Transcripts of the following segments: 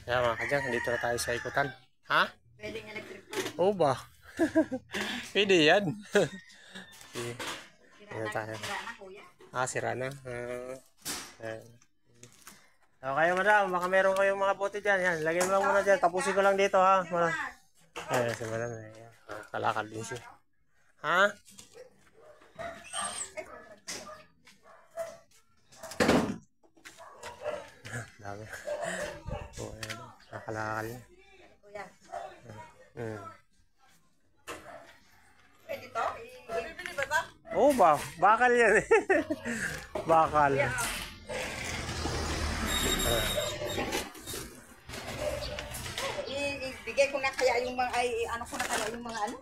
Kaya mga kadyang, dito na tayo sa ikutan. Ha? Pwedeng electric fan. Oo ba? Pwede yan. Sira na, kuya. Sira na. Okay, madam. Baka meron kayong mga bote dyan. Yan, lagyan mo lang muna dyan. Tapusin ko lang dito, ha? Si madam. Kalakal din siya. Ha? Dami. Kalakal niya. Kuya. Pwede to? Bibili ba ba? Oo ba? Bakal yan eh. Bakal. Ibigay ko na kaya yung mga, ano ko na kaya yung mga ano?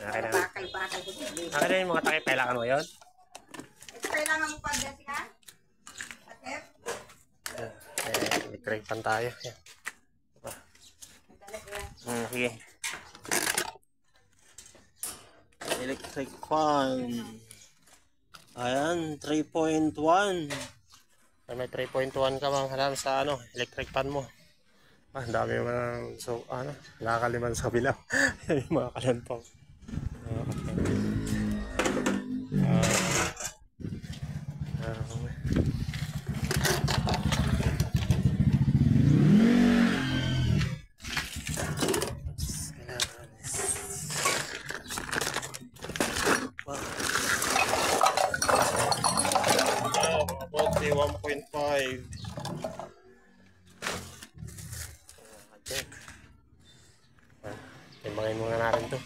Bakal ko din. Akin yung mga takip, kailangan mo yun? Ito kailangan mo pa, Jessica? Takip? Electric fan tayo. Sige. Electric fan. Ayan, 3.1. May 3.1 ka bang hanap sa electric fan mo. Ang dami mo ng nakakaliman sa bilang. Yung mga kalanpang. About 1.5. Timbangin muna natin to.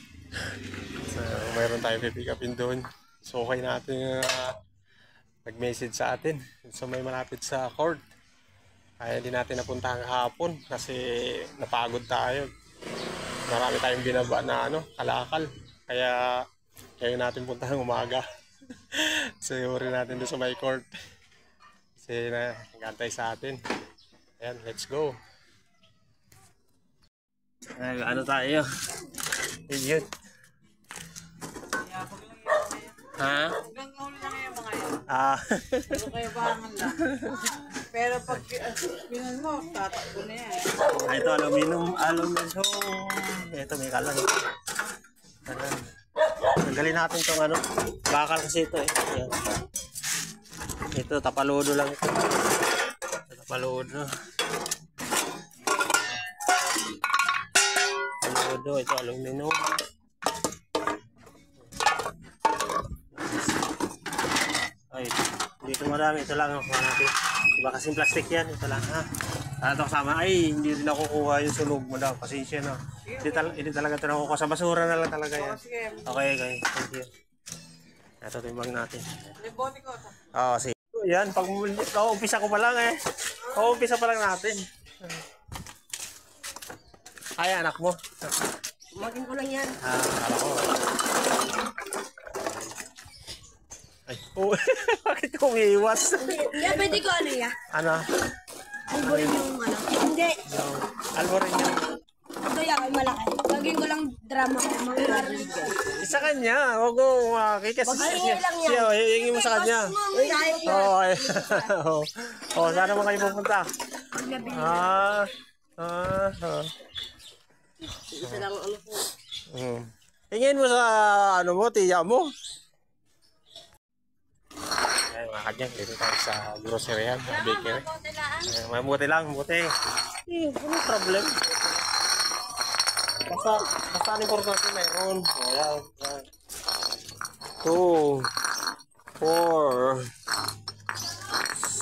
So, mayroon tayong pipick upin doon. So, okay natin nag-message sa atin. So, may malapit sa court. Kaya hindi natin napuntahan kahapon kasi napagod tayo. Marami tayong binaba na kalakal. Kaya ngayon natin puntahan umaga. So, uri natin doon sa may court. Kasi nag-antay sa atin. Ayan, let's go. Ano tayo? Idiot. Ha? Pero kayo bangan lang. Pero pag pinan mo, tatakbo na yan. Ito, aluminum. Ito, may kalan. Tanggalin natin itong bakal kasi ito eh. Ayan. Ito, tapaludo lang ito. Tapaludo. Ito, aluminum. Ay, dito marami. Ito lang ang natin. Diba kasing plastic yan. Ito lang ha. Ito kasama. Ay, hindi rin nakukuha yung sunog mo daw. Pasensya na. Hindi talaga ito nakukuha. Sa basura na lang talaga yan. Okay. Thank you. Ito timbang natin. Libote ko ito. Oo, sige. Yan, pag umpisa ko pa lang eh. Umpisa pa lang natin. Ay, anak mo. Magin ko lang yan. Akala ko. Ay, bakit umiiwas? Yeah, pwede ko yan? Ano? Alborin yung Hindi. Alborin yung... Ito yan, ay malaki. Gagawin ko lang drama ko. Mga Sa kanya, huwag mo makikis. Siya, hingin mo sa kanya. Oo, saan naman kayo pupunta? Isa lang ano po. Hingin mo sa tiya mo. Ayan mga kadyang, dito tayo sa grocery yan, bakery. Mabuti lang. Ano problem? Basta importante mayroon. Ayan. 2, 4,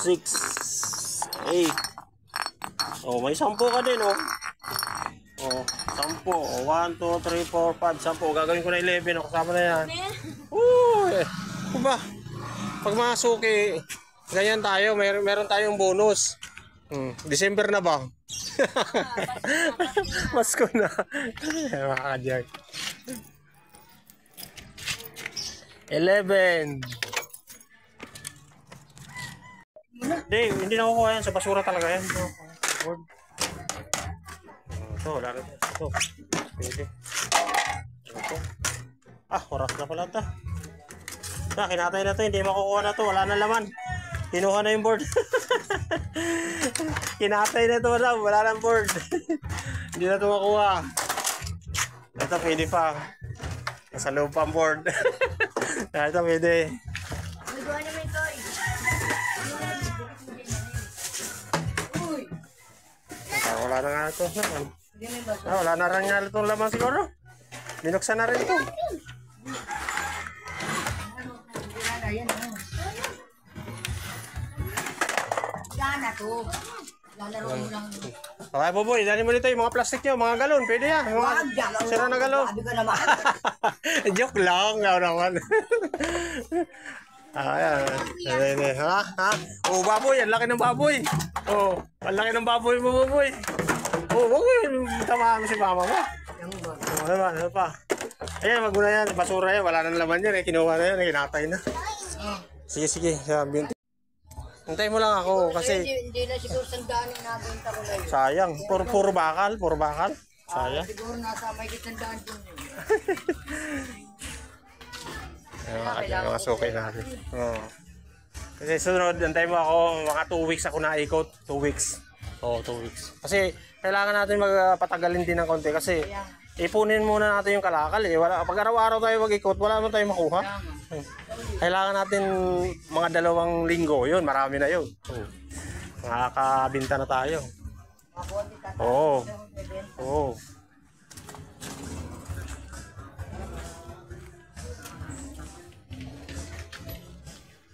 6, 8. Oh, may 10 ka din, oh. Oh, 10. 1, 2, 3, 4, 5, 10. Gagawin ko na 11. Kasama na yan. Ba? Pag mga suki, ganyan tayo. Meron tayong bonus. December na ba? Masko na. Makakadyan. 11. Hindi nakukuha yan. Sa basura talaga yan. Ito, lalo. Ito. Pwede. Ito. Oras na pala ito. Kinatay na ito. Hindi makukuha na ito. Wala na laman. Kinuha na yung board. Kinatay na ito, madam. Wala nang board. Hindi na ito makuha. Ito, pwede pa. Nasa loob pa ang board. Ito, pwede. Magawa naman ito eh. Uy! Wala na nga ito. Wala na rin nga itong laman siguro. Binuksan na rin ito. Yan o. Gana to. Lalaro mo lang. Okay, Boboy, dali mo dito yung mga plastic nyo, mga galon, pwede yan. Wag, Sira na galon. Sabi ka naman. Joke lang, nga naman. Ayan. Ha? Ha? Oh, baboy, ang laki ng baboy. Oh, ang laki ng baboy mo, Boboy. Oh, baboy, tamaan mo si mama mo. Ano pa? Ayan, wag mo na yan. Basura yan. Wala nang laman yan. Kinuha na yan. Kinatay na. Sige, sige. Hintay mo lang ako kasi Hindi na siguro sandaan yung nabenta ko na yun. sayang. Puro bakal. Puro bakal. Sayang. Siguro nasa may sandaan din yun. Ayan, mga sukay natin. Oh. Kasi sunod, antay mo ako. Mga 2 weeks ako naikot. 2 weeks. Oo, 2 weeks. Kasi kailangan natin magpatagalin din ng konti kasi ipunin muna natin yung kalakal eh. Pag araw-araw tayo mag-ikot, wala naman tayo makuha. Kailangan natin mga 2 linggo yun. Marami na yun. Makakabinta na tayo. Oo. Oo.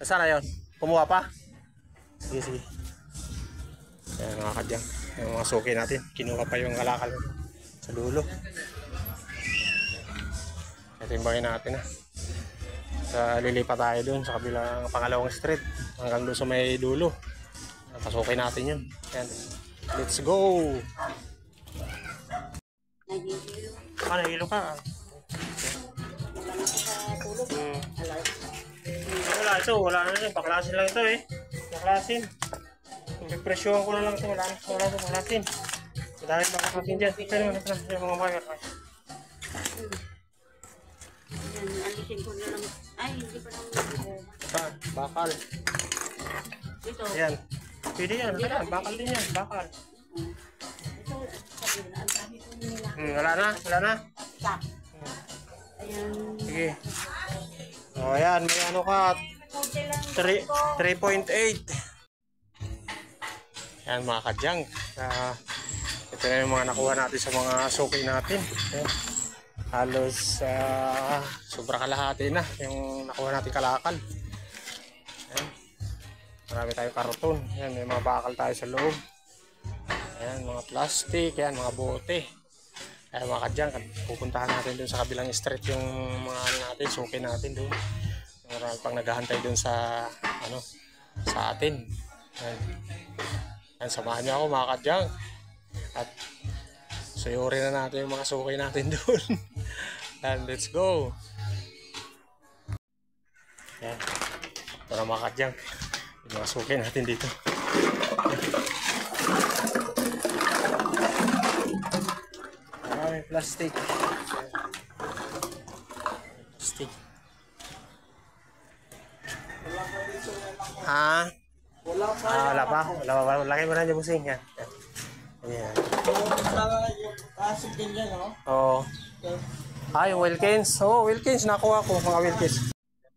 Saan na yun? Kumuha pa? Sige, sige. Ayan mga kadyang. Yung mga suki natin. Kinuha pa yung kalakal sa dulo. Timbangin natin ha. Lilipat tayo dun sa kabilang pangalawang street hanggang doon sa may dulo. Pasukin natin yun. Ayan. Let's go! Nahihilo ka. Wala ito. Wala na yun. Paklasin lang ito eh. Paklasin. Presyohan ko na lang ito. Wala ito. Paklasin. Dahil paklasin dyan. Pero yung mga wire. Alisin ko na lang. Ay, hindi pa naman. Bakal. Ito. Ayan. Pwede yan. Bakal din yan. Bakal. Wala na. Wala na. Ayan. Sige. O ayan. May ano ka. 3.8. Ayan mga kadyang. Ito na yung mga nakuha natin sa mga suki natin. Ayan. Halos sobra kalahati na yung nakuha natin kalakal. Ayan. Marami tayong karton. Ayan, may mga bakal tayo sa loob. Ayan, mga plastic. Ayan, mga bote. Ayan mga kadyang, pupuntahan natin dun sa kabilang street yung mga natin, suki natin dun. Marami pang naghahantay dun sa sa atin. Ayan. Ayan, samahan niyo ako mga kadyang. At suyurin na natin yung mga suki natin dun. And let's go. Ayan. Ito na mga kadyang. Yung mga suki natin dito. May plastic. Plastic. Ha? Wala pa. Wala pa. Laki mo na dyan busing. Yan. Ayan. Asig din yan, no? Oo. Yung Wilkins. Wilkins. Nakuha ko mga Wilkins.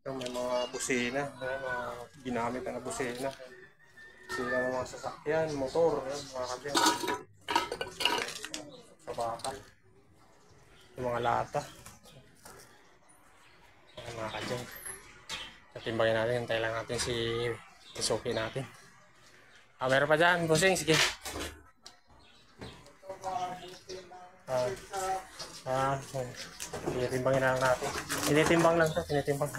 May mga busina. Mga ginamit na busina. Sila ng mga sasakyan, motor. Mga kabyan. Sa bakal. Yung mga lata. Mga kadyang. Timbangin natin. Hintay lang natin si suki natin. Meron pa dyan. Busing. Sige. Tinitimbangin na lang natin. Tinitimbang lang ito. Tinitimbang.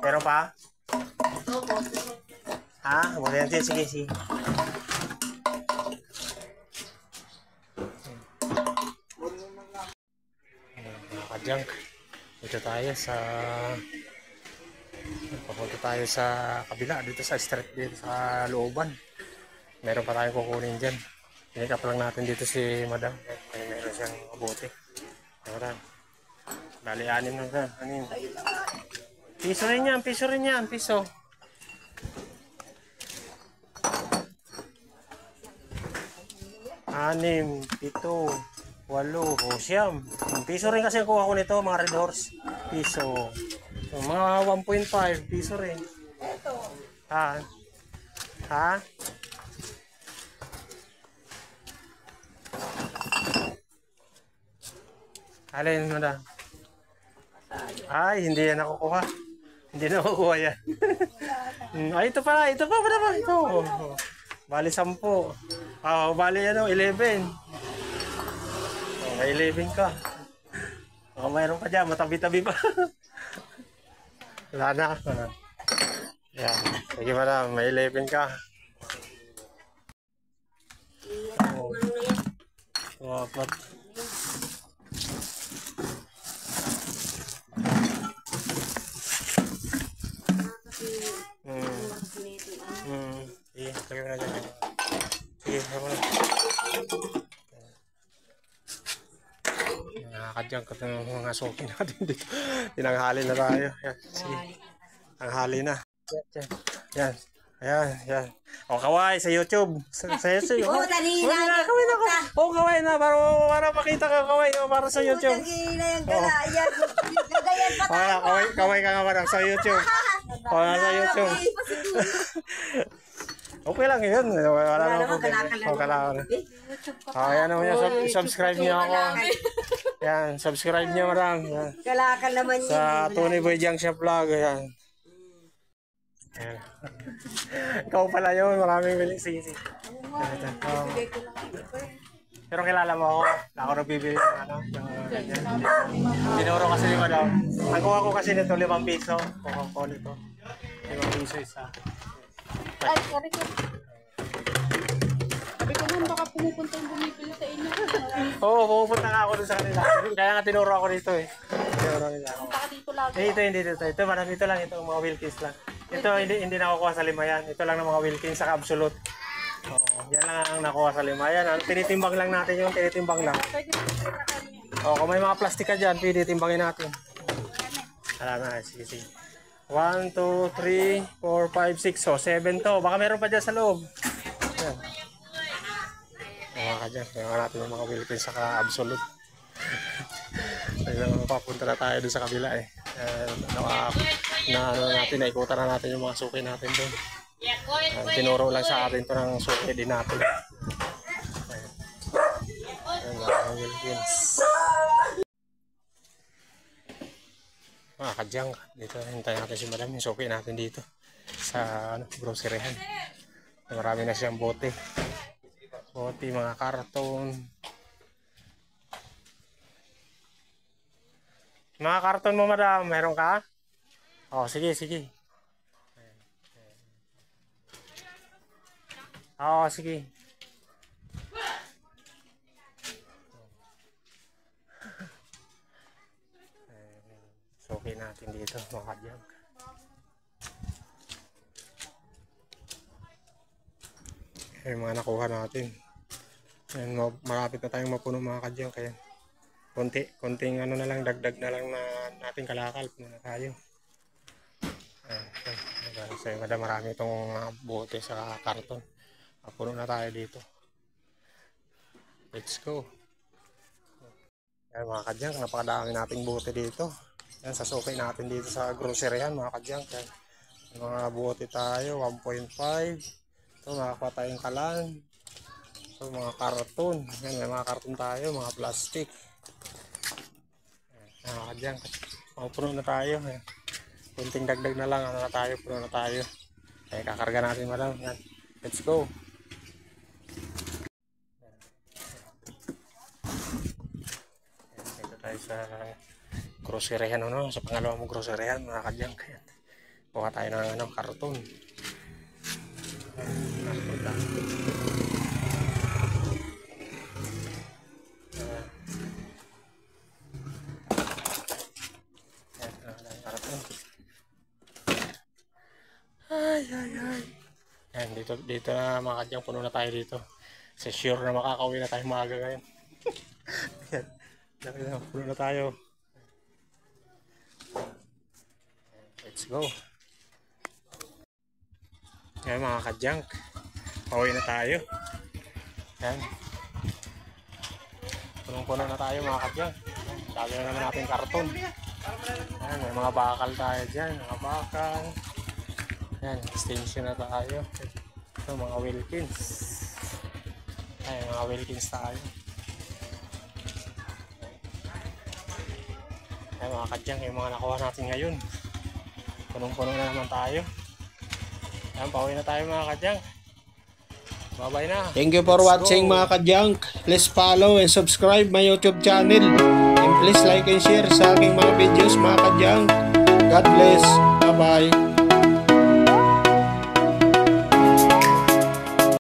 Meron pa? Muli yan. Sige. Sige. Kadyang, dito tayo sa papunta tayo sa kabila dito sa street dito sa looban. Meron pa tayong kukunin dyan. Pinikap lang natin dito si madam. Meron siyang bote. Meron. Bali 6 na. Ano yun? Piso rin yan. Piso. 6, 7, 8, o siyam. Piso rin kasi ang kuha ko nito, mga Red Horse. Piso. So, mga 1.5, piso rin. Ito. Ha? Ha? Alin mo na? Ay, hindi yan nakukuha. Hindi nakukuha yan. Ay, ito pa. Ito. Bali 10. Bali 11. May 11 ka. Mayroon pa dyan, matabi-tabi pa. Wala na. Yan. Sige madam, may 11 ka. Apat. Sige, lagay mo na dyan. Sige, ako na. Nakakadyang ka ng mga suki natin dito. Tinanghali na tayo. Yan, sige. Tanghali na. Yan. Ayan. O, kaway sa YouTube. Sa YouTube. Oo, dali na. Kaway na. O, kaway na. Para makita ka kaway. Para sa YouTube. Dali na yung gala. Ayan. Gagayan pa tayo. Kaway ka nga madam sa YouTube. O, sa YouTube. Okay lang yun. Wala naman problema. Ayan naman yan. Subscribe niyo ako. Yan. Subscribe niyo madam. Kalakal naman yun. Sa Tony Boy Junk Shop Vlog. Ayan. Ayan. Ikaw pala yun. Maraming bilis. Sige. Pero kilala mo ako. Ako nagbibili ng ano. Dinuro kasi ni madam. Ang kuha ko kasi nito 5 piso. Kuha ko nito. 5 piso isa. Ay, sorry ko. Sabi ko nun, baka pumupunta yung bumibili sa inyo. Oo, pupunta nga ako dun sa kanila. Kaya nga tinuro ako dito eh. Tinuro nila ako. Punta ka dito lagi. Ito hindi dito. Ito madam, ito lang. Ito mga Wilkins lang. Ito hindi nakukuha sa 5 yan. Ito lang ng mga Wilkins sa Absolute. Oo, yan lang ang nakuha sa 5. Yan, tinitimbang lang natin yung tinitimbang lang. Pwede mo sa kanya. Oo, kung may mga plastic ka dyan, pwede timbangin natin. Wala na, sige. 1, 2, 3, 4, 5, 6. So, 7 to. Baka meron pa dyan sa loob. Yan. Mga ka dyan. Kaya natin yung mga Wilkins saka Absolute. Kaya papunta na tayo dun sa kabila eh. Naikutan na natin yung mga suki natin dun. Tinuro lang sa atin to ng suki din natin. Ayan, mga Wilkins. Mga kadyang, dito hintayin natin si madam yung suki natin dito sa groceryhan. Marami na siyang bote, mga karton. Mga karton mo madam, meron ka? Oh, sige. Oh, sige. Suki natin dito, mga kadyang. Yung mga nakuha natin. Ayan, marapit na tayong mapuno mga kadyang. Kaya konting ano na lang, dagdag na lang na natin kalakal. Puno na tayo. Ayan, so yung marami itong bote sa karton. Puno na tayo dito. Let's go. Ayan mga kadyang, napakadami nating bote dito. Yan, sa suki natin dito sa groceryhan mga kadyang. Mga bote tayo 1.5. Ito makakuha tayong kalan. Ito mga karton. Yan, may mga karton tayo, mga plastic. Yan, mga kadyang, puno na tayo. Yan. Kunting dagdag na lang, ano na tayo, puno na tayo. Kaya kakarga natin madam. Yan. Let's go. Yan, dito tayo sa groceryhan, sa pangalawang mong groceryhan mga kadyang. Kuha tayo ng karton. Ay. Yan, dito na mga kadyang, puno na tayo dito. Kasi sure na makakauwi na tayo maaga ngayon. Yan, puno na tayo. Let's go. Yan mga kadyang, pauwi na tayo. Yan. Punong-puno na tayo mga kadyang. Dami na naman natin karton. Ayan, may mga bakal tayo dyan. Mga bakal. Ayan, extension na tayo. Ito, mga Wilkins. Ayan, mga Wilkins tayo. Ayan mga kadyang, yung mga nakuha natin ngayon. Punong-puno na naman tayo. Ayan, pauwi na tayo mga kadyang. Bye-bye na. Thank you for watching mga kadyang. Please follow and subscribe my YouTube channel. And please like and share sa aking mga videos mga kadyang. God bless. Bye-bye.